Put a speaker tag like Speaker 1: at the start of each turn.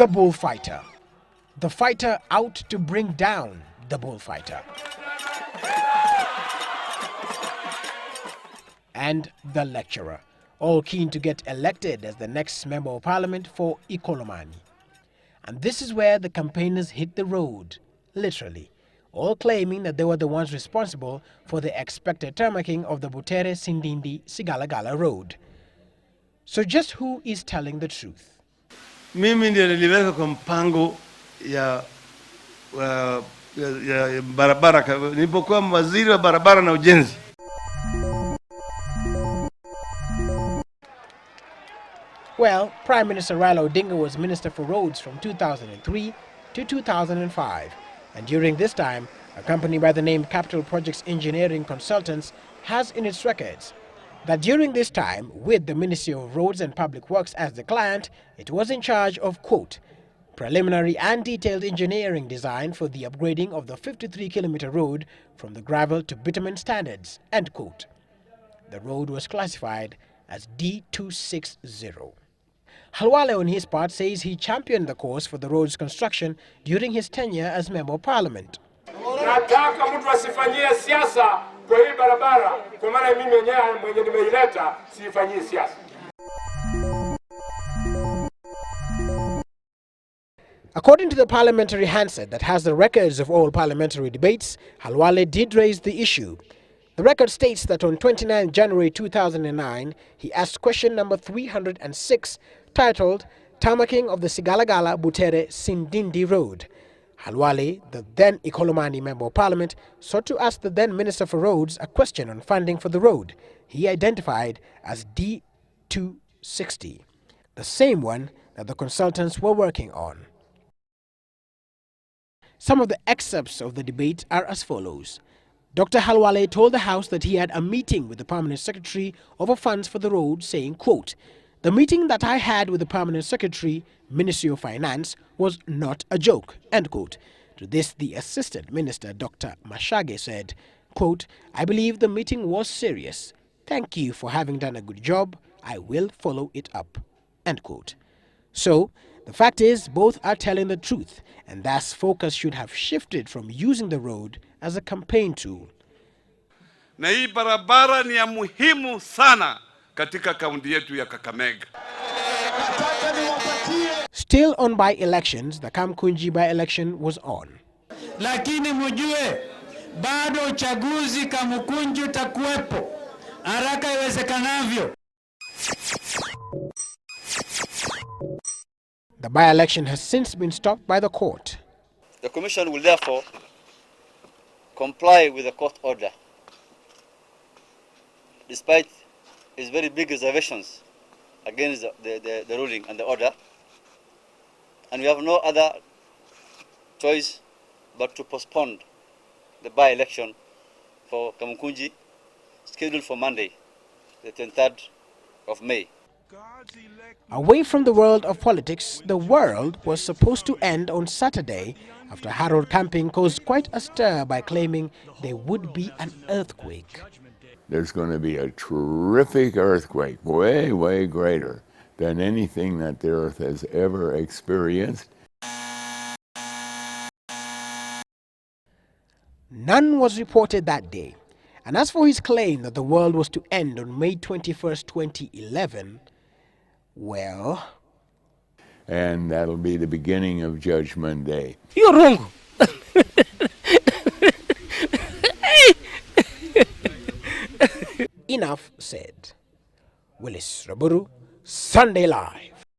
Speaker 1: The bullfighter. The fighter out to bring down the bullfighter. And the lecturer, all keen to get elected as the next member of parliament for Ikolomani. And this is where the campaigners hit the road, literally, all claiming that they were the ones responsible for the expected tarmacking of the Butere Sindindi Sigalagala road. So just who is telling the truth?
Speaker 2: Mimi ndiye niliweka kwa mpango ya barabara nilipokuwa waziri wa barabara na ujenzi.
Speaker 1: Well, Prime Minister Raila Odinga was Minister for Roads from 2003 to 2005, and during this time, a company by the name Capital Projects Engineering Consultants has in its records that during this time, with the Ministry of Roads and Public Works as the client, it was in charge of, quote, preliminary and detailed engineering design for the upgrading of the 53-kilometer road from the gravel to bitumen standards, end quote. The road was classified as D260. Halwale on his part says he championed the cause for the road's construction during his tenure as Member of Parliament.
Speaker 3: Nataka mtu asifanyie siasa kwa hii barabara, kwa maana mimi mwenyewe mwenye nimeileta sifanyie siasa.
Speaker 1: According to the parliamentary handset that has the records of all parliamentary debates, Halwale did raise the issue. The record states that on 29 January 2009, he asked question number 306, titled Tarmacking of the Sigalagala Butere Sindindi Road. Halwale, the then Ikolomani Member of Parliament, sought to ask the then Minister for Roads a question on funding for the road he identified as D260, the same one that the consultants were working on. Some of the excerpts of the debate are as follows. Dr. Halwale told the House that he had a meeting with the Permanent Secretary over funds for the road, saying, quote, the meeting that I had with the Permanent Secretary, Ministry of Finance, was not a joke, end quote. To this, the Assistant Minister, Dr. Mashage, said, quote, I believe the meeting was serious. Thank you for having done a good job. I will follow it up, end quote. So, the fact is, both are telling the truth, and thus focus should have shifted from using the road as a campaign tool.
Speaker 4: Na hii barabara ni ya muhimu sana katika kaunti yetu ya Kakamega.
Speaker 1: Still on by-elections, the Kamukunji by-election was on.
Speaker 5: Lakini mjue, bado uchaguzi Kamukunji utakuwepo haraka iwezekanavyo.
Speaker 1: The by-election has since been stopped by the court.
Speaker 6: The Commission will therefore comply with the court order, despite its very big reservations against the ruling and the order. And we have no other choice but to postpone the by-election for Kamukunji, scheduled for Monday, the 23rd of May.
Speaker 1: Away from the world of politics, the world was supposed to end on Saturday after Harold Camping caused quite a stir by claiming there would be an earthquake.
Speaker 7: There's going to be a terrific earthquake, way, way greater than anything that the earth has ever experienced.
Speaker 1: None was reported that day. And as for his claim that the world was to end on May 21st, 2011, well...
Speaker 7: And that'll be the beginning of Judgment Day.
Speaker 1: You're wrong. Enough said. Willis Raburu, Sunday Live.